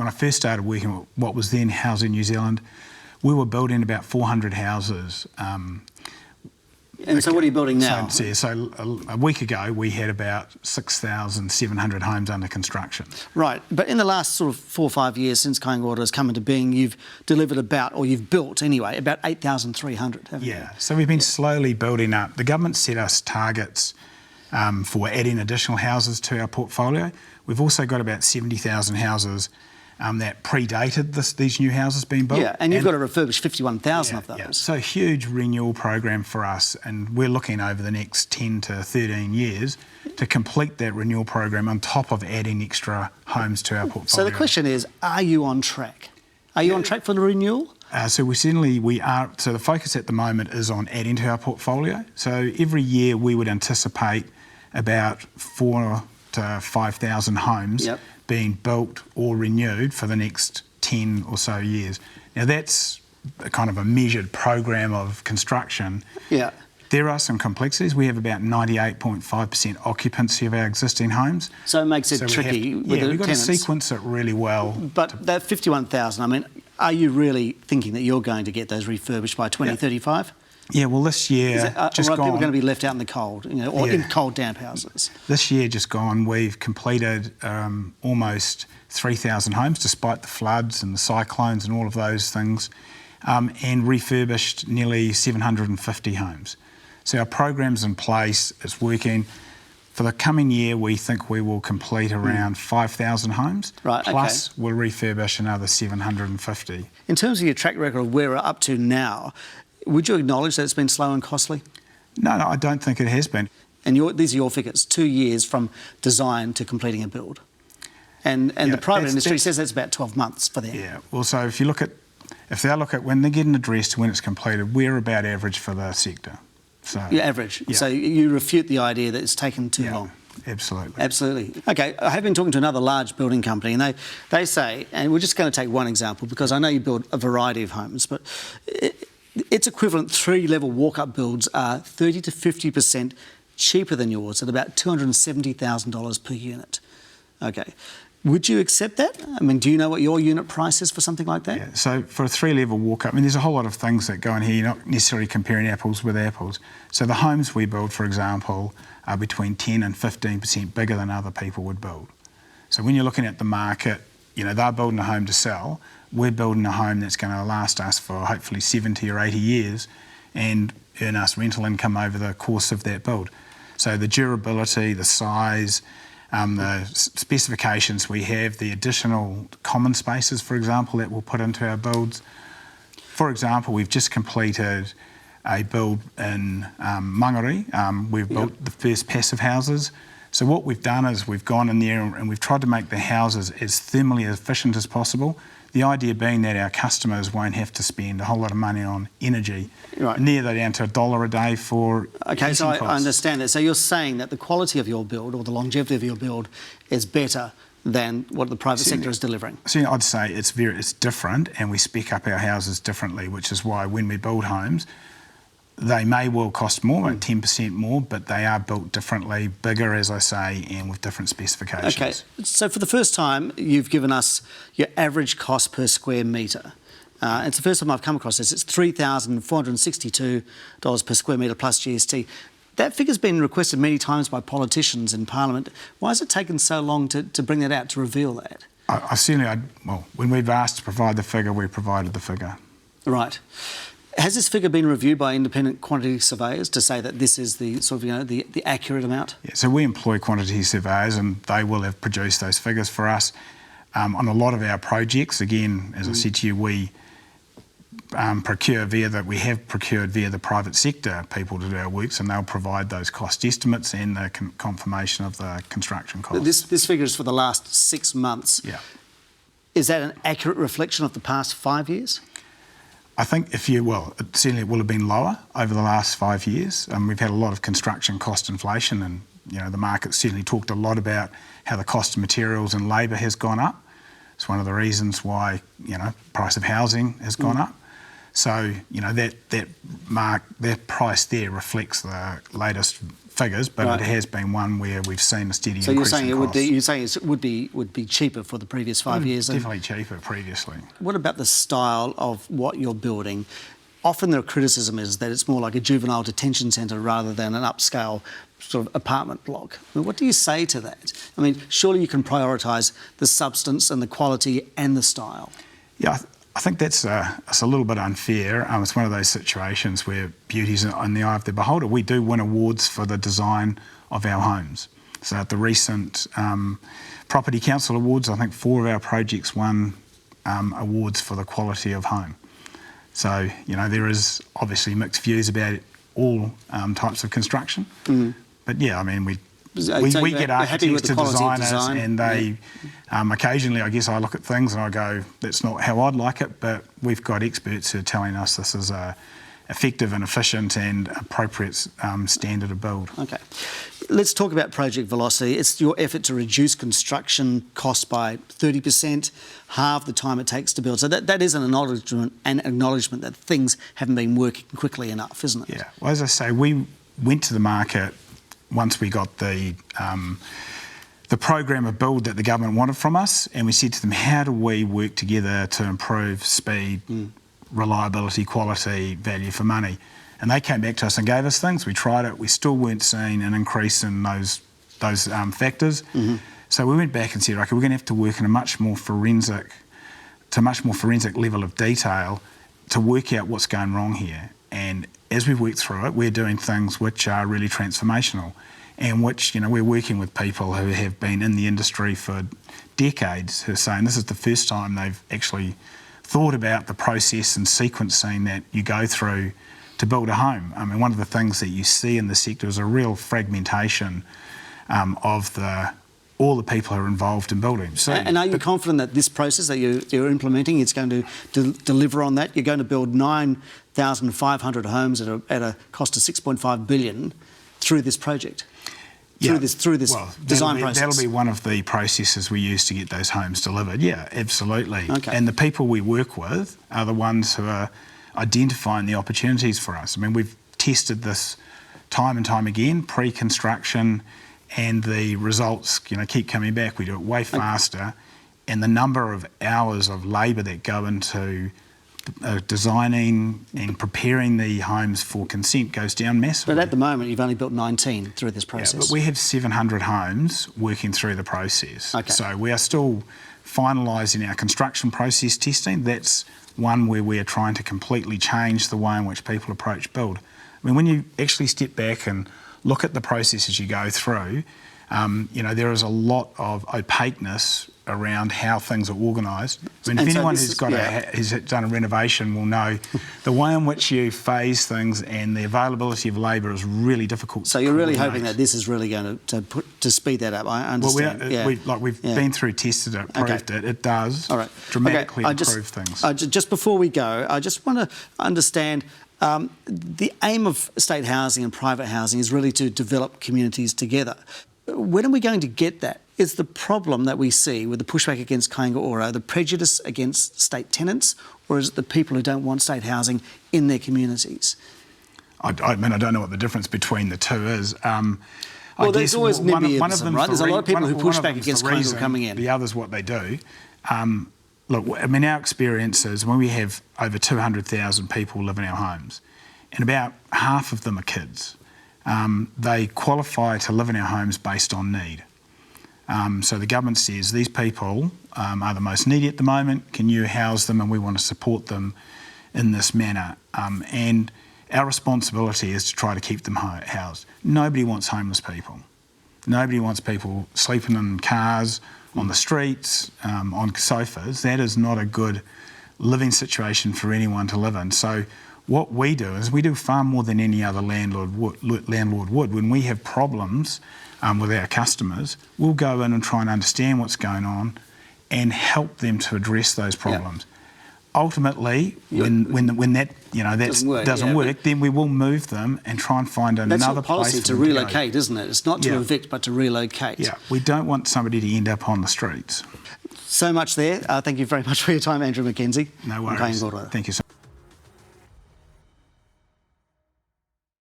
when I first started working with what was then Housing New Zealand, we were building about 400 houses. And so what are you building now? So a week ago, we had about 6,700 homes under construction. Right, but in the last sort of 4 or 5 years since Kainga Ora has come into being, you've delivered about, or you've built anyway, about 8,300, haven't you? Yeah, so we've been slowly building up. The government set us targets for adding additional houses to our portfolio. We've also got about 70,000 houses that predated these new houses being built. Yeah, and you've got to refurbish 51,000 of those. Yeah. So a huge renewal program for us, and we're looking over the next 10 to 13 years to complete that renewal program on top of adding extra homes to our portfolio. So the question is, are you on track? Are you on track for the renewal? So we are. So the focus at the moment is on adding to our portfolio. So every year we would anticipate about 4,000 to 5,000 homes being built or renewed for the next 10 or so years. Now that's a kind of a measured program of construction. Yeah. There are some complexities. We have about 98.5% occupancy of our existing homes. So it makes it tricky with the tenants. We've got to sequence it really well. But that 51,000, I mean, are you really thinking that you're going to get those refurbished by 2035? Yeah, well, this year just or are gone, people going to be left out in the cold, or in cold, damp houses? This year just gone, we've completed almost 3,000 homes, despite the floods and the cyclones and all of those things, and refurbished nearly 750 homes. So our program's in place, it's working. For the coming year, we think we will complete around 5,000 homes, plus we'll refurbish another 750. In terms of your track record of where we're up to now, would you acknowledge that it's been slow and costly? No, I don't think it has been. And these are your figures, 2 years from design to completing a build. And the private industry says that's about 12 months for them. Yeah, well, so if they look at when they get an address to when it's completed, we're about average for the sector. So you're average. Yeah. So you refute the idea that it's taken too long. Absolutely. Absolutely. Okay, I have been talking to another large building company, and they say, and we're just going to take one example because I know you build a variety of homes, but its equivalent 3-level walk-up builds are 30 to 50% cheaper than yours at about $270,000 per unit. Okay. Would you accept that? I mean, do you know what your unit price is for something like that? Yeah, so for a 3-level walk-up, I mean, there's a whole lot of things that go in here. You're not necessarily comparing apples with apples. So the homes we build, for example, are between 10 and 15% bigger than other people would build. So when you're looking at the market, they're building a home to sell. We're building a home that's going to last us for hopefully 70 or 80 years and earn us rental income over the course of that build. So the durability, the size, the specifications we have, the additional common spaces, for example, that we'll put into our builds. For example, we've just completed a build in Mangere. We've built the first passive houses. So what we've done is we've gone in there and we've tried to make the houses as thermally efficient as possible. The idea being that our customers won't have to spend a whole lot of money on energy. Right. Near they're down to $1 a day for Okay, so I understand that. So you're saying that the quality of your build or the longevity of your build is better than what the private sector is delivering? So I'd say it's different, and we spec up our houses differently, which is why when we build homes, they may well cost more, like 10% more, but they are built differently, bigger, as I say, and with different specifications. Okay, so for the first time, you've given us your average cost per square metre. It's the first time I've come across this. It's $3,462 per square metre plus GST. That figure's been requested many times by politicians in Parliament. Why has it taken so long to bring that out, to reveal that? When we've asked to provide the figure, we provided the figure. Right. Has this figure been reviewed by independent quantity surveyors to say that this is the sort of, the accurate amount? Yeah, so we employ quantity surveyors and they will have produced those figures for us. On a lot of our projects, again, as I said to you, we have procured via the private sector people to do our works, and they'll provide those cost estimates and the confirmation of the construction costs. This figure is for the last 6 months. Yeah. Is that an accurate reflection of the past 5 years? I think certainly it will have been lower over the last 5 years. We've had a lot of construction cost inflation, and the market certainly talked a lot about how the cost of materials and labour has gone up. It's one of the reasons why price of housing has gone up. So, that price there reflects the latest figures, but it has been one where we've seen a steady increase in costs. You're saying it would be cheaper for the previous 5 years? Definitely cheaper previously. What about the style of what you're building? Often the criticism is that it's more like a juvenile detention centre rather than an upscale sort of apartment block. I mean, what do you say to that? I mean, surely you can prioritise the substance and the quality and the style. Yeah, I think that's it's a little bit unfair. It's one of those situations where beauty's in the eye of the beholder. We do win awards for the design of our homes. So at the recent Property Council Awards, I think 4 of our projects won awards for the quality of home. So, there is obviously mixed views about all types of construction. But yeah, I mean, we get architects to designers and they, occasionally I guess I look at things and I go, that's not how I'd like it, but we've got experts who are telling us this is a effective and efficient and appropriate standard of build. Okay. Let's talk about project velocity. It's your effort to reduce construction costs by 30%, halve the time it takes to build. So that is an acknowledgement that things haven't been working quickly enough, isn't it? Yeah. Well, as I say, we went to the market once we got the program of build that the government wanted from us, and we said to them, how do we work together to improve speed, reliability, quality, value for money? And they came back to us and gave us things. We tried it. We still weren't seeing an increase in those factors. So we went back and said, okay, we're going to have to work in a much more forensic level of detail to work out what's going wrong here. And as we work through it, we're doing things which are really transformational, and which we're working with people who have been in the industry for decades, who are saying this is the first time they've actually thought about the process and sequencing that you go through to build a home. I mean, one of the things that you see in the sector is a real fragmentation of all the people who are involved in building. So, and are you confident that this process that you're implementing is going to deliver on that? You're going to build 9,500 homes at a cost of $6.5 billion through this project? Through this design process? That'll be one of the processes we use to get those homes delivered. Yeah, absolutely. Okay. And the people we work with are the ones who are identifying the opportunities for us. I mean, we've tested this time and time again, pre-construction, and the results keep coming back. We do it way faster, and the number of hours of labour that go into designing and preparing the homes for consent goes down massively. But at the moment, you've only built 19 through this process. Yeah, but we have 700 homes working through the process. Okay. So we are still finalising our construction process testing. That's one where we are trying to completely change the way in which people approach build. I mean, when you actually step back and look at the processes you go through, there is a lot of opaqueness around how things are organised. I mean, if anyone who's done a renovation will know the way in which you phase things and the availability of labour is really difficult. So you're really hoping that this is really going to speed that up. I understand. Well, we've been through, tested it, proved it. It does dramatically improve things. Just before we go, I just want to understand. The aim of state housing and private housing is really to develop communities together. When are we going to get that? Is the problem that we see with the pushback against Kainga Ora the prejudice against state tenants, or is it the people who don't want state housing in their communities? I don't know what the difference between the two is. Well, there's always NIMBYism, right? There's a lot of people who push back against Kainga coming in. The other's what they do. Look, I mean, our experience is when we have over 200,000 people live in our homes, and about half of them are kids, they qualify to live in our homes based on need. So the government says these people are the most needy at the moment, can you house them, and we want to support them in this manner. And our responsibility is to try to keep them housed. Nobody wants homeless people. Nobody wants people sleeping in cars, on the streets, on sofas. That is not a good living situation for anyone to live in. So what we do is we do far more than any other landlord would. When we have problems with our customers, we'll go in and try and understand what's going on and help them to address those problems. Ultimately, when that doesn't work, then we will move them and try and find another place. That's your policy to relocate, isn't it? It's not to evict, but to relocate. Yeah, we don't want somebody to end up on the streets. So much there. Thank you very much for your time, Andrew Mackenzie. No worries. Thank you so much.